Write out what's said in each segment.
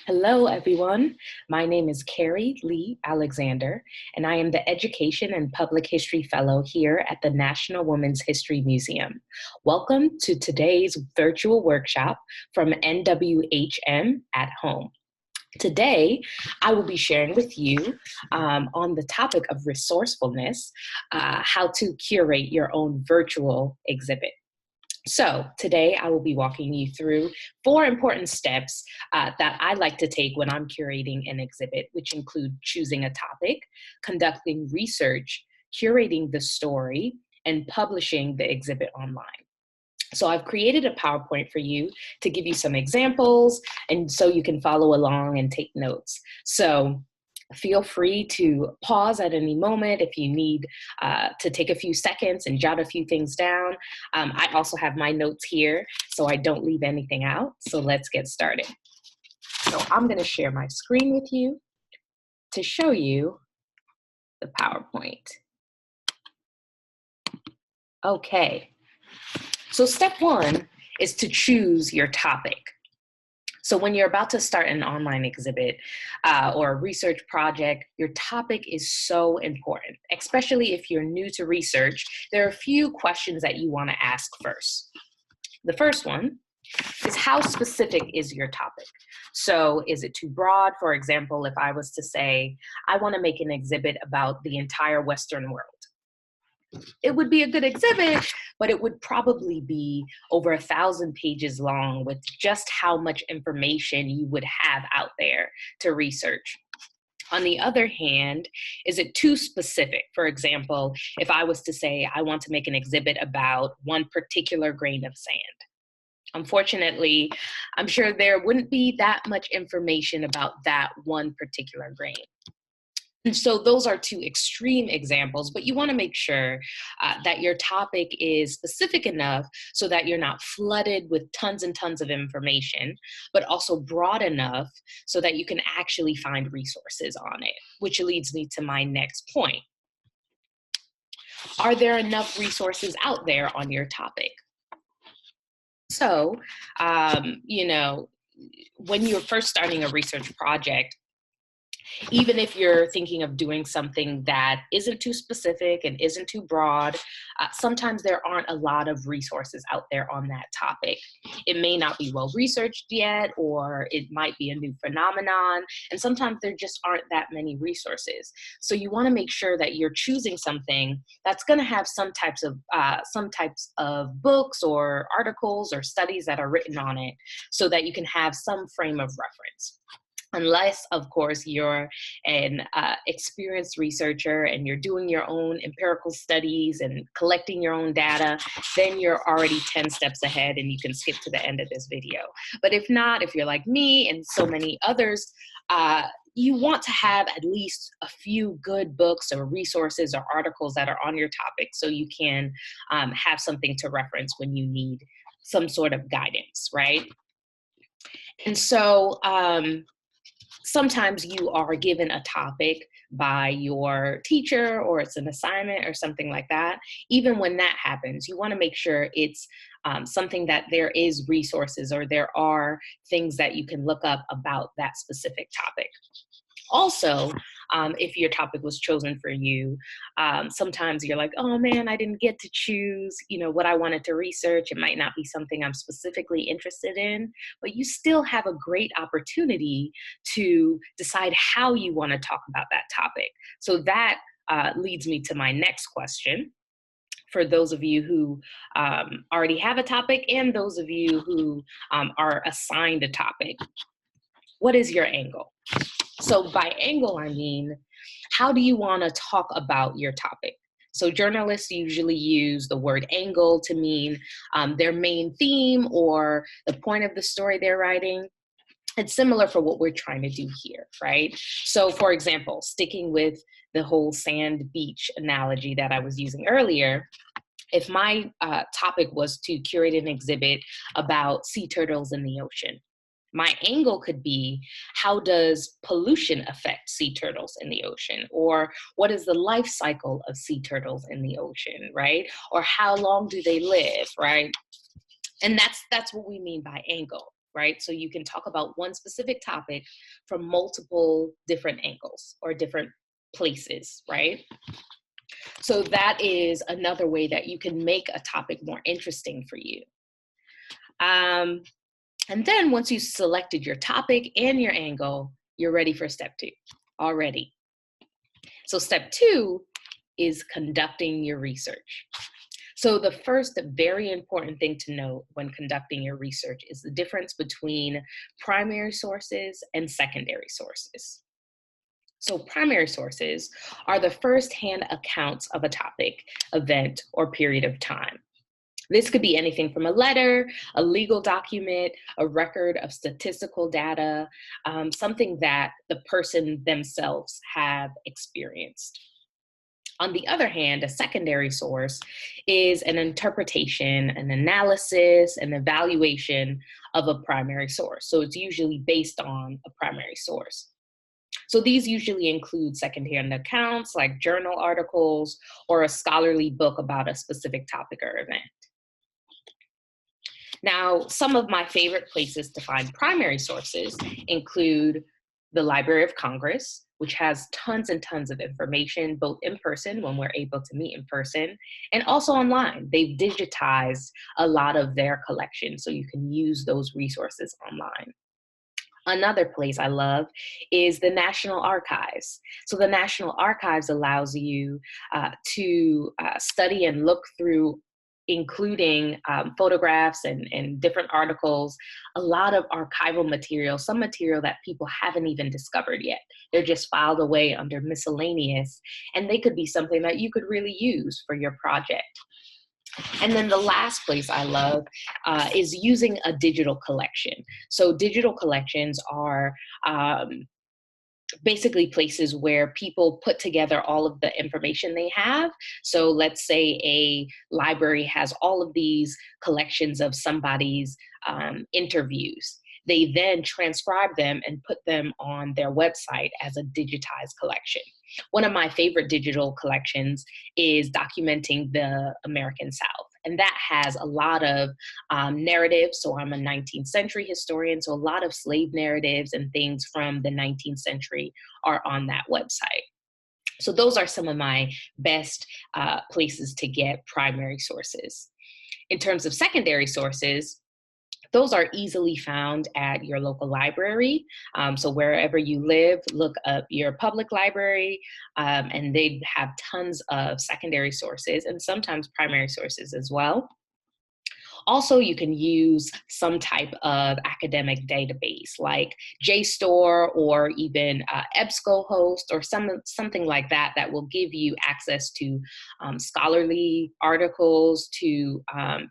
Hello, everyone. My name is Carrie Lee Alexander, and I am the Education and Public History Fellow here at the National Women's History Museum. Welcome to today's virtual workshop from NWHM at Home. Today, I will be sharing with you on the topic of resourcefulness, how to curate your own virtual exhibit. So today I will be walking you through 4 important steps that I like to take when I'm curating an exhibit, which include choosing a topic, conducting research, curating the story, and publishing the exhibit online. So I've created a PowerPoint for you to give you some examples and so you can follow along and take notes. So feel free to pause at any moment if you need to take a few seconds and jot a few things down. I also have my notes here so I don't leave anything out. So let's get started. So I'm going to share my screen with you to show you the PowerPoint. Okay, so step 1 is to choose your topic. So when you're about to start an online exhibit or a research project, your topic is so important, especially if you're new to research. There are a few questions that you want to ask first. The first one is, how specific is your topic? So is it too broad? For example, if I was to say, I want to make an exhibit about the entire Western world. It would be a good exhibit, but it would probably be over 1,000 pages long with just how much information you would have out there to research. On the other hand, is it too specific? For example, if I was to say, I want to make an exhibit about one particular grain of sand. Unfortunately, I'm sure there wouldn't be that much information about that one particular grain. And so those are 2 extreme examples, but you want to make sure that your topic is specific enough so that you're not flooded with tons and tons of information, but also broad enough so that you can actually find resources on it, which leads me to my next point. Are there enough resources out there on your topic? So, when you're first starting a research project, even if you're thinking of doing something that isn't too specific and isn't too broad, sometimes there aren't a lot of resources out there on that topic. It may not be well researched yet, or it might be a new phenomenon, and sometimes there just aren't that many resources. So you want to make sure that you're choosing something that's going to have some types of books or articles or studies that are written on it, so that you can have some frame of reference. Unless, of course, you're an experienced researcher and you're doing your own empirical studies and collecting your own data, then you're already 10 steps ahead and you can skip to the end of this video. But if not, if you're like me and so many others, you want to have at least a few good books or resources or articles that are on your topic so you can have something to reference when you need some sort of guidance, right? And so, sometimes you are given a topic by your teacher or it's an assignment or something like that. Even when that happens, you want to make sure it's something that there is resources or there are things that you can look up about that specific topic. Also, if your topic was chosen for you, sometimes you're like, oh man, I didn't get to choose, what I wanted to research. It might not be something I'm specifically interested in, but you still have a great opportunity to decide how you want to talk about that topic. So that leads me to my next question. For those of you who already have a topic and those of you who are assigned a topic, what is your angle? So by angle, I mean, how do you want to talk about your topic? So journalists usually use the word angle to mean their main theme or the point of the story they're writing. It's similar for what we're trying to do here, right? So for example, sticking with the whole sand beach analogy that I was using earlier, if my topic was to curate an exhibit about sea turtles in the ocean, my angle could be, how does pollution affect sea turtles in the ocean? Or what is the life cycle of sea turtles in the ocean, right? Or how long do they live, right? And that's what we mean by angle. right? So you can talk about one specific topic from multiple different angles or different places, right? So that is another way that you can make a topic more interesting for you. And then once you've selected your topic and your angle, you're ready for step 2 already. So step 2 is conducting your research. So the first very important thing to note when conducting your research is the difference between primary sources and secondary sources. So primary sources are the first-hand accounts of a topic, event, or period of time. This could be anything from a letter, a legal document, a record of statistical data, something that the person themselves have experienced. On the other hand, a secondary source is an interpretation, an analysis, an evaluation of a primary source. So it's usually based on a primary source. So these usually include secondhand accounts like journal articles or a scholarly book about a specific topic or event. Now, some of my favorite places to find primary sources include the Library of Congress, which has tons and tons of information, both in person when we're able to meet in person, and also online. They've digitized a lot of their collection, so you can use those resources online. Another place I love is the National Archives. So the National Archives allows you to study and look through, including photographs and different articles, a lot of archival material, some material that people haven't even discovered yet. They're just filed away under miscellaneous, and they could be something that you could really use for your project. And then the last place I love is using a digital collection. So digital collections are basically places where people put together all of the information they have. So let's say a library has all of these collections of somebody's interviews. They then transcribe them and put them on their website as a digitized collection. One of my favorite digital collections is documenting the American South. And that has a lot of narratives. So I'm a 19th century historian. So a lot of slave narratives and things from the 19th century are on that website. So those are some of my best places to get primary sources. In terms of secondary sources, those are easily found at your local library. So wherever you live, look up your public library, and they have tons of secondary sources and sometimes primary sources as well. Also, you can use some type of academic database like JSTOR or even EBSCOhost or something like that that will give you access to scholarly articles, to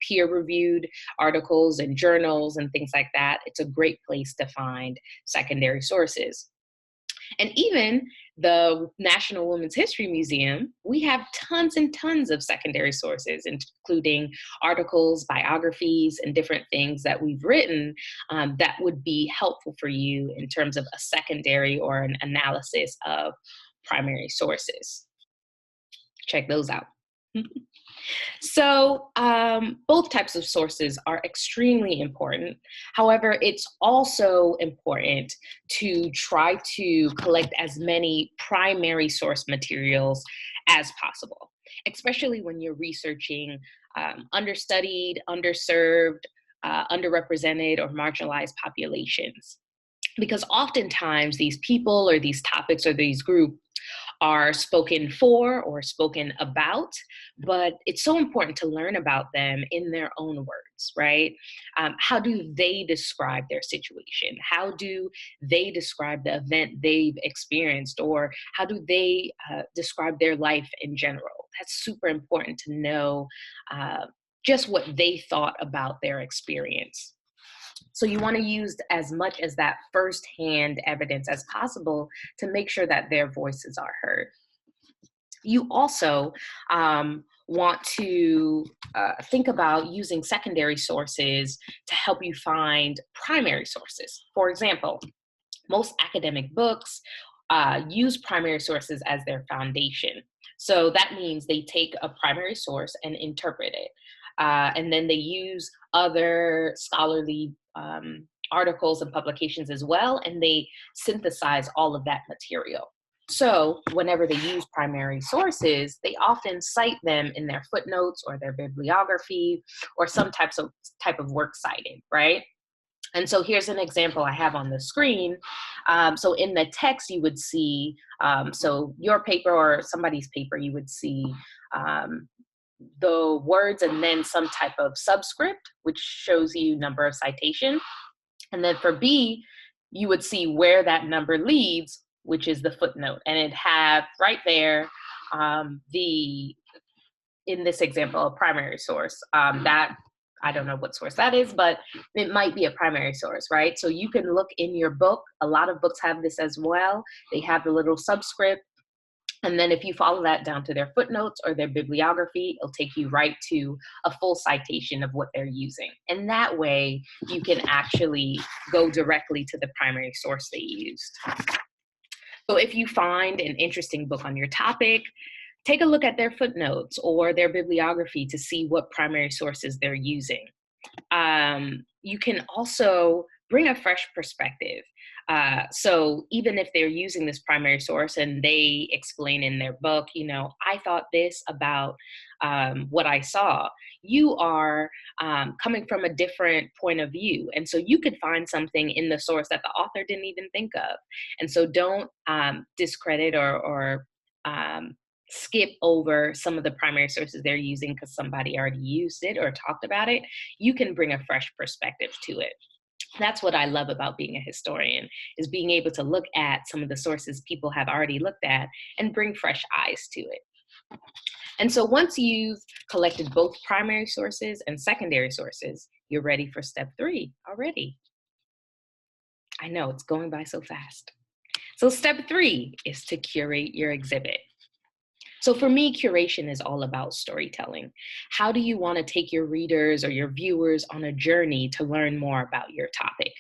peer-reviewed articles and journals and things like that. It's a great place to find secondary sources. And even the National Women's History Museum, we have tons and tons of secondary sources, including articles, biographies, and different things that we've written that would be helpful for you in terms of a secondary or an analysis of primary sources. Check those out. So both types of sources are extremely important. However, it's also important to try to collect as many primary source materials as possible, especially when you're researching understudied, underserved, underrepresented, or marginalized populations. Because oftentimes these people or these topics or these groups are spoken for or spoken about, but it's so important to learn about them in their own words, right? How do they describe their situation? How do they describe the event they've experienced? Or how do they describe their life in general? That's super important to know just what they thought about their experience. So you want to use as much as that firsthand evidence as possible to make sure that their voices are heard. You also want to think about using secondary sources to help you find primary sources. For example, most academic books use primary sources as their foundation. So that means they take a primary source and interpret it. And then they use other scholarly articles and publications as well, and they synthesize all of that material. So whenever they use primary sources, they often cite them in their footnotes or their bibliography or some type of work cited, right? And so here's an example I have on the screen. So in the text, you would see, so your paper or somebody's paper, you would see the words and then some type of subscript, which shows you number of citation. And then for B, you would see where that number leads, which is the footnote. And it have right there in this example, a primary source. That I don't know what source that is, but it might be a primary source, right? So you can look in your book. A lot of books have this as well. They have the little subscript. And then if you follow that down to their footnotes or their bibliography, it'll take you right to a full citation of what they're using. And that way you can actually go directly to the primary source they used. So if you find an interesting book on your topic, take a look at their footnotes or their bibliography to see what primary sources they're using. You can also bring a fresh perspective. So even if they're using this primary source and they explain in their book, you know, I thought this about what I saw, you are coming from a different point of view. And so you could find something in the source that the author didn't even think of. And so don't discredit or skip over some of the primary sources they're using because somebody already used it or talked about it. You can bring a fresh perspective to it. That's what I love about being a historian, is being able to look at some of the sources people have already looked at and bring fresh eyes to it. And so once you've collected both primary sources and secondary sources, you're ready for step 3 already. I know, it's going by so fast. So step 3 is to curate your exhibit. So for me, curation is all about storytelling. How do you want to take your readers or your viewers on a journey to learn more about your topic?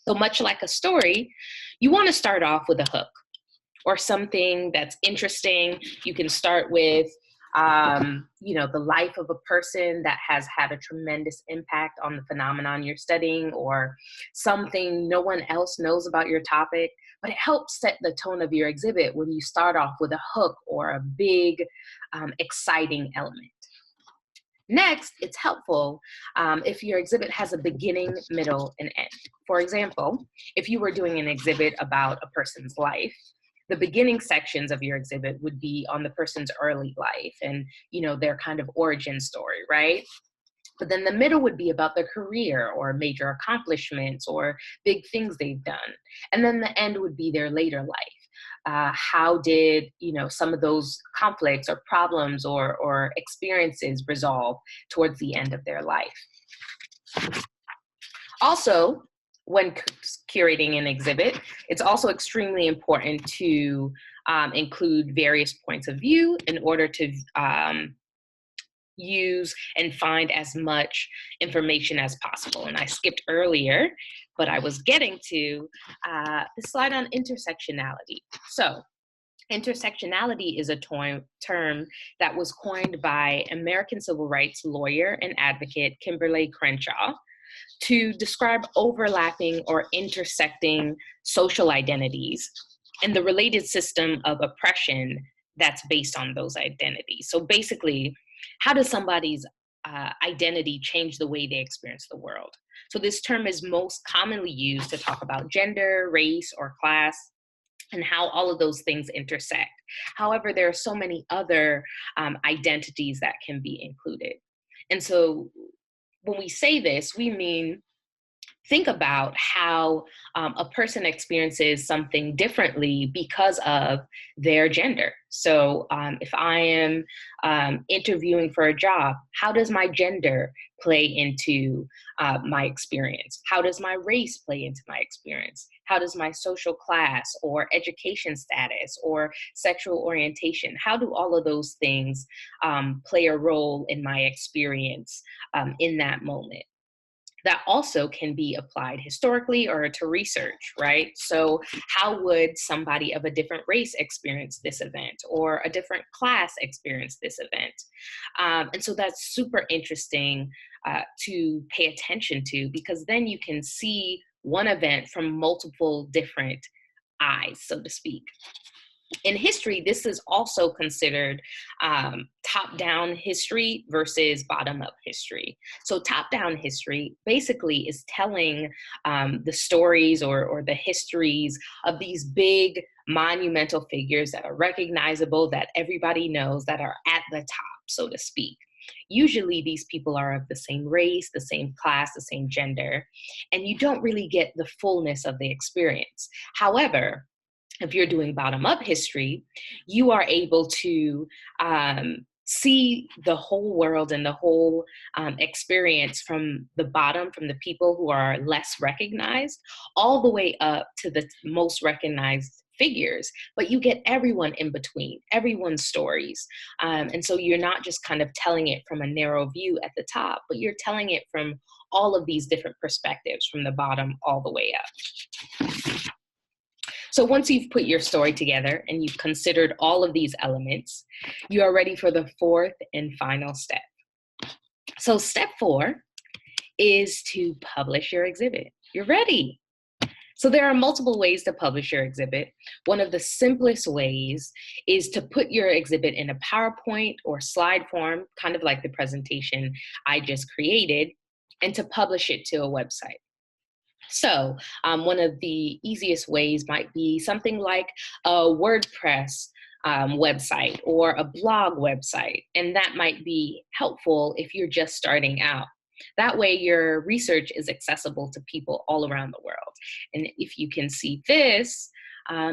So much like a story, you want to start off with a hook or something that's interesting. You can start with, you know, the life of a person that has had a tremendous impact on the phenomenon you're studying, or something no one else knows about your topic. But it helps set the tone of your exhibit when you start off with a hook or a big, exciting element. Next, it's helpful if your exhibit has a beginning, middle, and end. For example, if you were doing an exhibit about a person's life, the beginning sections of your exhibit would be on the person's early life and, you know, their kind of origin story, right? But then the middle would be about their career or major accomplishments or big things they've done. And then the end would be their later life. How did, you know, some of those conflicts or problems or experiences resolve towards the end of their life? Also, when curating an exhibit, it's also extremely important to include various points of view in order to use and find as much information as possible. And I skipped earlier, but I was getting to the slide on intersectionality. So intersectionality is a term that was coined by American civil rights lawyer and advocate Kimberly Crenshaw to describe overlapping or intersecting social identities and the related system of oppression that's based on those identities. So basically, how does somebody's identity change the way they experience the world? So this term is most commonly used to talk about gender, race, or class, and how all of those things intersect. However, there are so many other identities that can be included. And so when we say this, we mean think about how a person experiences something differently because of their gender. So if I am interviewing for a job, how does my gender play into my experience? How does my race play into my experience? How does my social class or education status or sexual orientation, how do all of those things play a role in my experience in that moment? That also can be applied historically or to research, right? So how would somebody of a different race experience this event, or a different class experience this event? And so that's super interesting to pay attention to, because then you can see one event from multiple different eyes, so to speak. In history, this is also considered top-down history versus bottom-up history. So top-down history basically is telling the stories or the histories of these big monumental figures that are recognizable, that everybody knows, that are at the top, so to speak. Usually these people are of the same race, the same class, the same gender, and you don't really get the fullness of the experience. However, if you're doing bottom up history, you are able to see the whole world and the whole experience from the bottom, from the people who are less recognized, all the way up to the most recognized figures. But you get everyone in between, everyone's stories. And so you're not just kind of telling it from a narrow view at the top, but you're telling it from all of these different perspectives, from the bottom all the way up. So once you've put your story together and you've considered all of these elements, you are ready for the fourth and final step. So step 4 is to publish your exhibit. You're ready. So there are multiple ways to publish your exhibit. One of the simplest ways is to put your exhibit in a PowerPoint or slide form, kind of like the presentation I just created, and to publish it to a website. So one of the easiest ways might be something like a WordPress website or a blog website. And that might be helpful if you're just starting out. That way your research is accessible to people all around the world. And if you can see this,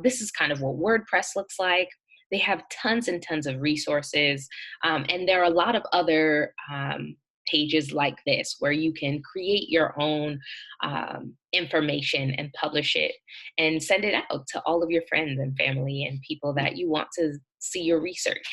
this is kind of what WordPress looks like. They have tons and tons of resources. And there are a lot of other pages like this where you can create your own information and publish it and send it out to all of your friends and family and people that you want to see your research.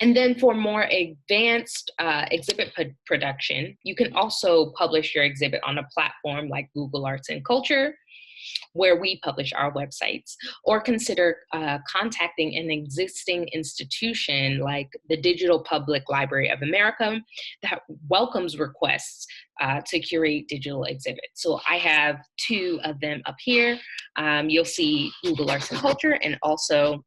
And then for more advanced exhibit production, you can also publish your exhibit on a platform like Google Arts and Culture, where we publish our websites, or consider contacting an existing institution like the Digital Public Library of America that welcomes requests to curate digital exhibits. So I have 2 of them up here. You'll see Google Arts and Culture and also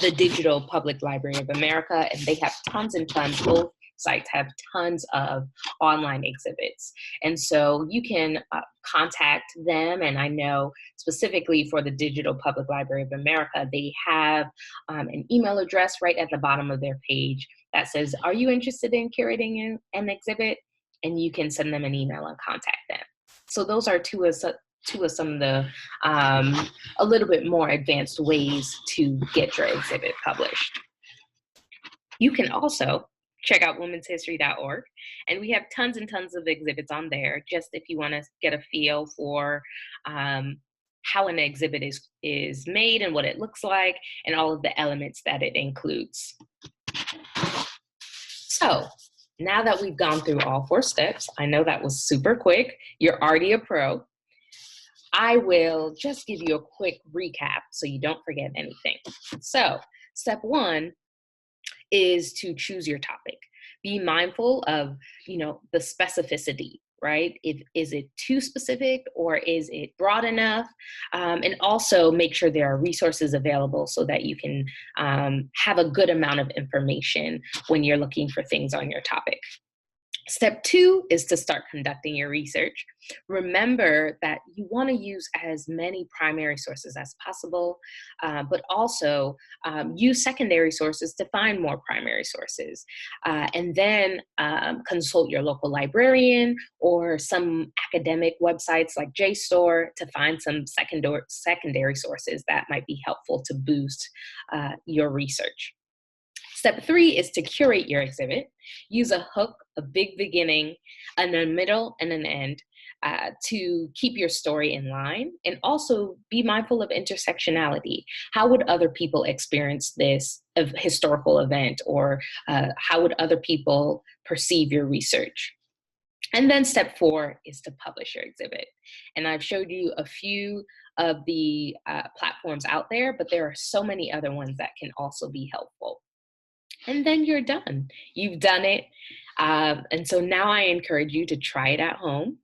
the Digital Public Library of America, and they have tons and tons. Both sites have tons of online exhibits. And so you can contact them. And I know specifically for the Digital Public Library of America, they have an email address right at the bottom of their page that says, "Are you interested in curating an exhibit?" And you can send them an email and contact them. So those are two of some of the a little bit more advanced ways to get your exhibit published. You can also check out womenshistory.org, and we have tons and tons of exhibits on there, just if you want to get a feel for how an exhibit is made and what it looks like and all of the elements that it includes. So now that we've gone through all 4 steps, I know that was super quick. You're already a pro. I will just give you a quick recap so you don't forget anything. So step 1 is to choose your topic. Be mindful of, the specificity, right? Is it too specific or is it broad enough? And also make sure there are resources available so that you can have a good amount of information when you're looking for things on your topic. Step 2 is to start conducting your research. Remember that you want to use as many primary sources as possible, but also use secondary sources to find more primary sources. And then consult your local librarian or some academic websites like JSTOR to find some secondary sources that might be helpful to boost your research. Step 3 is to curate your exhibit. Use a hook, a big beginning, and a middle, and an end to keep your story in line. And also be mindful of intersectionality. How would other people experience this historical event, or how would other people perceive your research? And then step 4 is to publish your exhibit. And I've showed you a few of the platforms out there, but there are so many other ones that can also be helpful. And then you're done. You've done it. And so now I encourage you to try it at home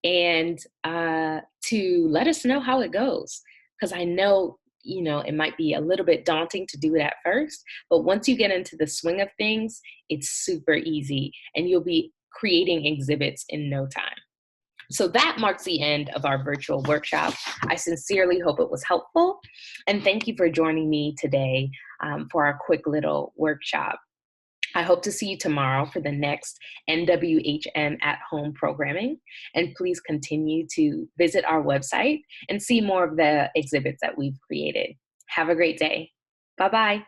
and to let us know how it goes. Because I know, it might be a little bit daunting to do it at first, but once you get into the swing of things, it's super easy and you'll be creating exhibits in no time. So that marks the end of our virtual workshop. I sincerely hope it was helpful. And thank you for joining me today for our quick little workshop. I hope to see you tomorrow for the next NWHM at Home programming. And please continue to visit our website and see more of the exhibits that we've created. Have a great day. Bye-bye.